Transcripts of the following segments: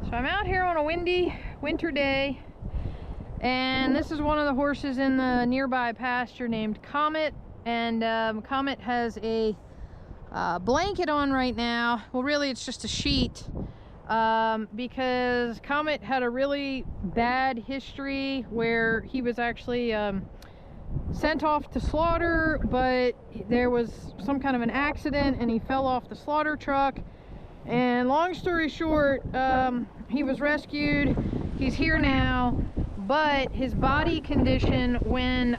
So I'm out here on a windy winter day, and this is one of the horses in the nearby pasture named Comet. And Comet has a blanket on right now. Well, really it's just a sheet, because Comet had a really bad history where he was actually sent off to slaughter, but there was some kind of an accident and he fell off the slaughter truck. And long story short, he was rescued. He's here now, but his body condition when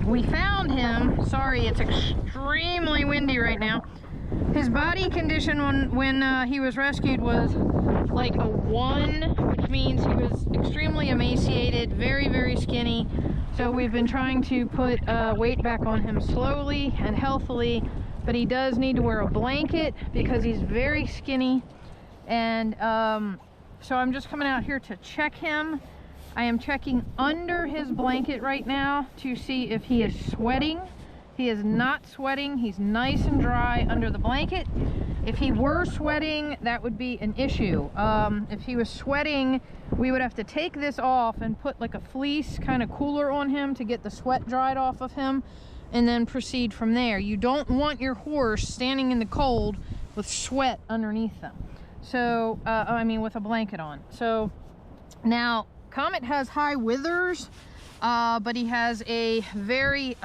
we found him, sorry, it's extremely windy right now. His body condition when he was rescued was like a 1, which means he was extremely emaciated, very, very skinny. So we've been trying to put weight back on him slowly and healthily, but he does need to wear a blanket because he's very skinny. And so I'm just coming out here to check him. I am checking under his blanket right now to see if he is sweating. He is not sweating. He's nice and dry under the blanket. If he were sweating, that would be an issue. If he was sweating, we would have to take this off and put like a fleece kind of cooler on him to get the sweat dried off of him, and then proceed from there. You don't want your horse standing in the cold with sweat underneath them. So, I mean with a blanket on. So now Comet has high withers, but he has a very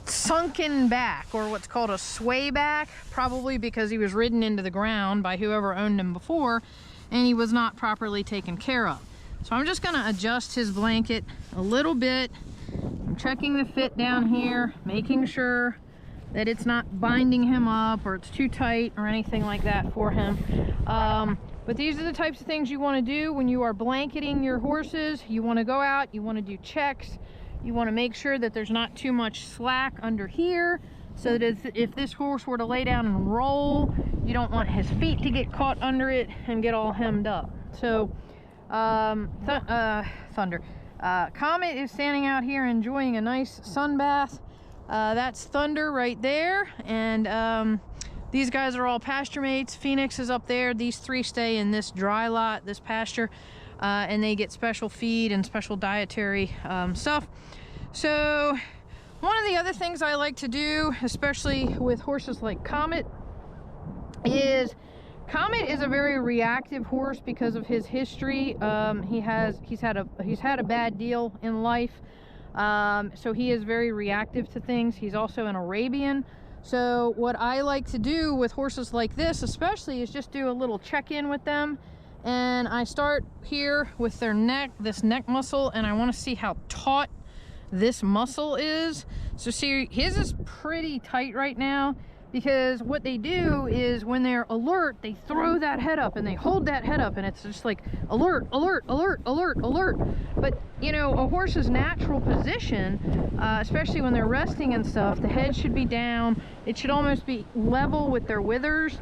sunken back, or what's called a sway back, probably because he was ridden into the ground by whoever owned him before and he was not properly taken care of. So I'm just going to adjust his blanket a little bit. I'm checking the fit down here, making sure that it's not binding him up or it's too tight or anything like that for him. But these are the types of things you want to do when you are blanketing your horses. You want to go out, you want to do checks, you want to make sure that there's not too much slack under here, so that if this horse were to lay down and roll, you don't want his feet to get caught under it and get all hemmed up. So Comet is standing out here enjoying a nice sun bath. That's Thunder right there, and these guys are all pasture mates. Phoenix is up there. These three stay in this dry lot, this pasture, and they get special feed and special dietary stuff. So one of the other things I like to do, especially with horses like Comet, is Comet is a very reactive horse because of his history. He's had a bad deal in life, so he is very reactive to things. He's also an Arabian. So what I like to do with horses like this especially is just do a little check-in with them, and I start here with their neck, this neck muscle, and I want to see how taut this muscle is. So see, his is pretty tight right now, because what they do is when they're alert, they throw that head up and they hold that head up, and it's just like alert, alert, alert, alert, alert. But you know, a horse's natural position, especially when they're resting and stuff, the head should be down. It should almost be level with their withers.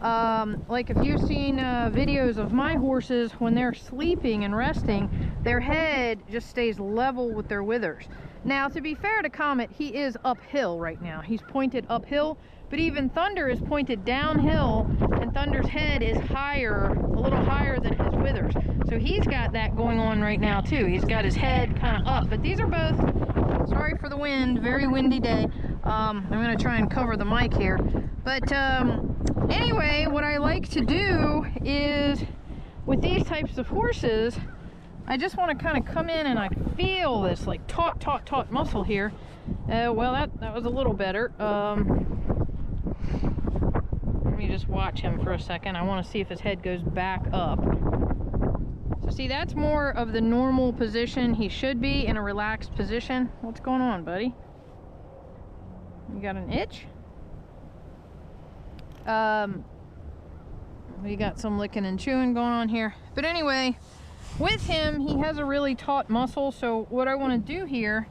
Like if you've seen videos of my horses, when they're sleeping and resting, their head just stays level with their withers. Now, to be fair to Comet, he is uphill right now. He's pointed uphill, but even Thunder is pointed downhill, and Thunder's head is higher, a little higher than his withers. So he's got that going on right now too. He's got his head kind of up, but these are both, sorry for the wind, very windy day. I'm going to try and cover the mic here. But anyway, what I like to do is, with these types of horses, I just want to kind of come in and I feel this like taut, taut, taut muscle here. Well, that was a little better. Let me just watch him for a second. I want to see if his head goes back up. So see, that's more of the normal position. He should be in a relaxed position. What's going on, buddy? You got an itch? We got some licking and chewing going on here. But anyway, with him, he has a really taut muscle. So what I want to do here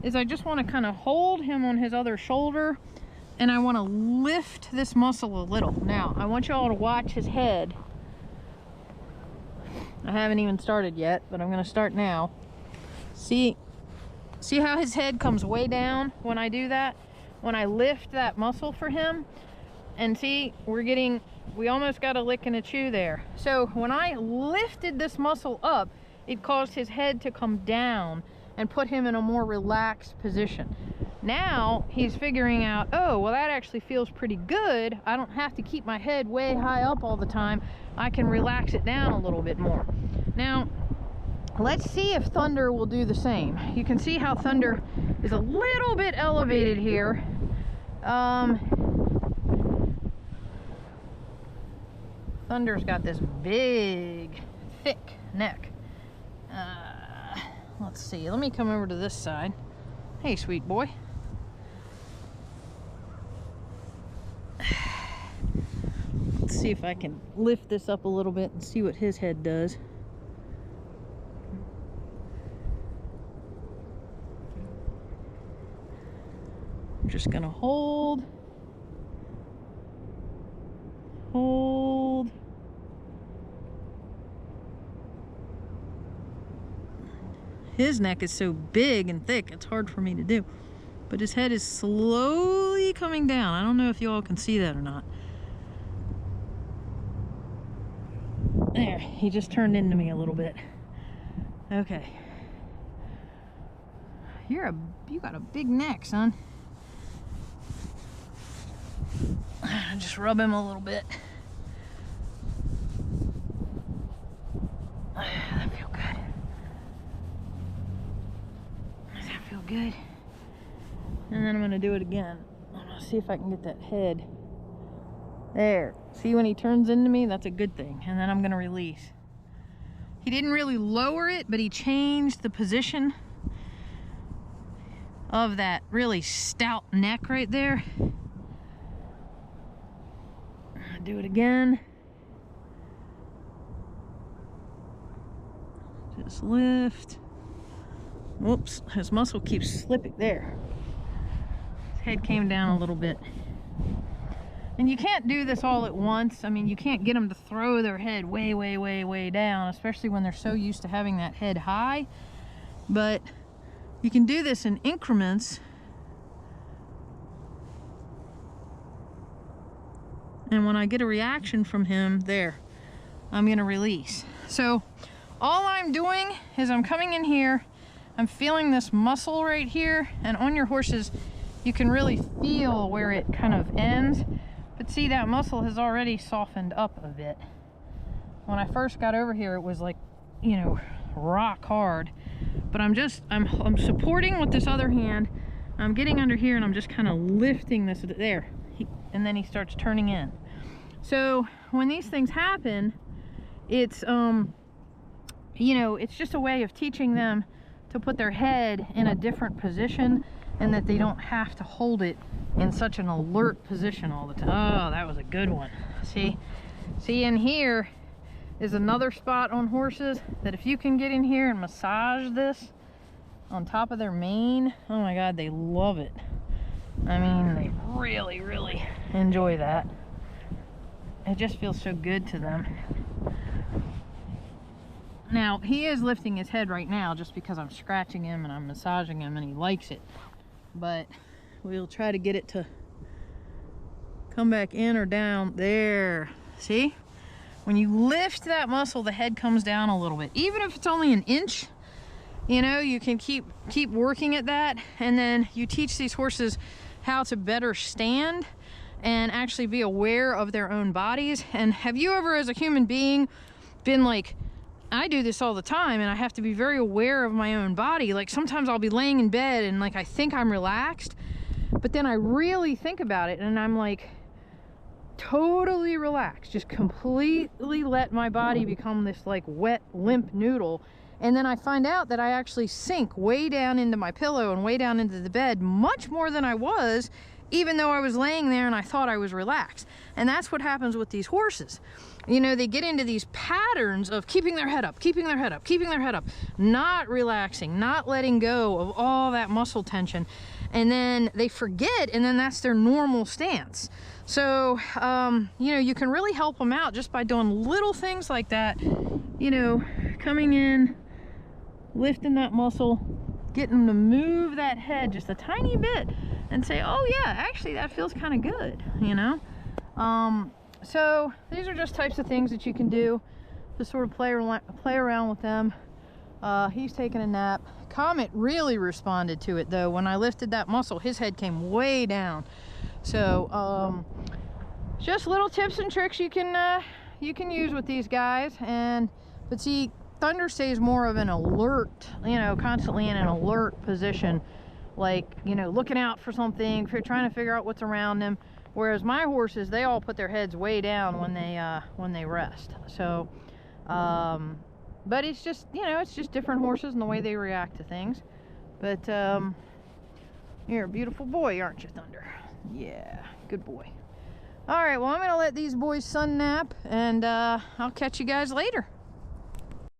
is I just want to kind of hold him on his other shoulder, and I want to lift this muscle a little. Now, I want you all to watch his head. I haven't even started yet, but I'm going to start now. See how his head comes way down when I do that? When I lift that muscle for him? And see, we're getting we almost got a lick and a chew there. So when I lifted this muscle up, it caused his head to come down and put him in a more relaxed position. Now he's figuring out, oh, well, that actually feels pretty good. I don't have to keep my head way high up all the time. I can relax it down a little bit more. Now, let's see if Thunder will do the same. You can see how Thunder is a little bit elevated here. Thunder's got this big, thick neck. Let's see, let me come over to this side. Hey, sweet boy. Let's see if I can lift this up a little bit and see what his head does. I'm just gonna hold. His neck is so big and thick, it's hard for me to do. But his head is slowly coming down. I don't know if you all can see that or not. There, he just turned into me a little bit. Okay. You got a big neck, son. Just rub him a little bit. That feel good. Does that feel good? And then I'm gonna do it again. I'm gonna see if I can get that head. There. See, when he turns into me, that's a good thing. And then I'm gonna release. He didn't really lower it, but he changed the position of that really stout neck right there. Do it again. Just lift. Whoops, his muscle keeps slipping there. His head came down a little bit. And you can't do this all at once. I mean, you can't get them to throw their head way, way, way, way down, especially when they're so used to having that head high. But you can do this in increments. And when I get a reaction from him, there, I'm gonna release. So all I'm doing is I'm coming in here, I'm feeling this muscle right here, and on your horses, you can really feel where it kind of ends. But see, that muscle has already softened up a bit. When I first got over here, it was like, you know, rock hard. But I'm supporting with this other hand. I'm getting under here and I'm just kind of lifting this there. And then he starts turning in. So when these things happen, it's you know, it's just a way of teaching them to put their head in a different position, and that they don't have to hold it in such an alert position all the time. Oh, that was a good one. See in here is another spot on horses that if you can get in here and massage this on top of their mane, oh my God, they love it. I mean, they really, really enjoy that. It just feels so good to them. Now, he is lifting his head right now just because I'm scratching him and I'm massaging him and he likes it. But we'll try to get it to come back in or down. There. See? When you lift that muscle, the head comes down a little bit. Even if it's only an inch, you know, you can keep working at that. And then you teach these horses how to better stand and actually be aware of their own bodies. And have you ever, as a human being, been like, I do this all the time and I have to be very aware of my own body. Like sometimes I'll be laying in bed and like I think I'm relaxed, but then I really think about it and I'm like totally relaxed, just completely let my body become this like wet, limp noodle. And then I find out that I actually sink way down into my pillow and way down into the bed much more than I was, even though I was laying there and I thought I was relaxed. And that's what happens with these horses. You know, they get into these patterns of keeping their head up, keeping their head up, keeping their head up, not relaxing, not letting go of all that muscle tension. And then they forget, and then that's their normal stance. So, you know, you can really help them out just by doing little things like that. You know, coming in, lifting that muscle, getting them to move that head just a tiny bit and say, oh yeah, actually that feels kind of good, you know? So these are just types of things that you can do to sort of play around with them. He's taking a nap. Comet really responded to it though. When I lifted that muscle, his head came way down. So just little tips and tricks you can use with these guys. But see, Thunder stays more of an alert, you know, constantly in an alert position, like, you know, looking out for something, trying to figure out what's around them. Whereas my horses, they all put their heads way down when they rest. So but it's just, you know, it's just different horses and the way they react to things. But you're a beautiful boy, aren't you, Thunder? Yeah, good boy. All right, well, I'm gonna let these boys sun nap, and I'll catch you guys later.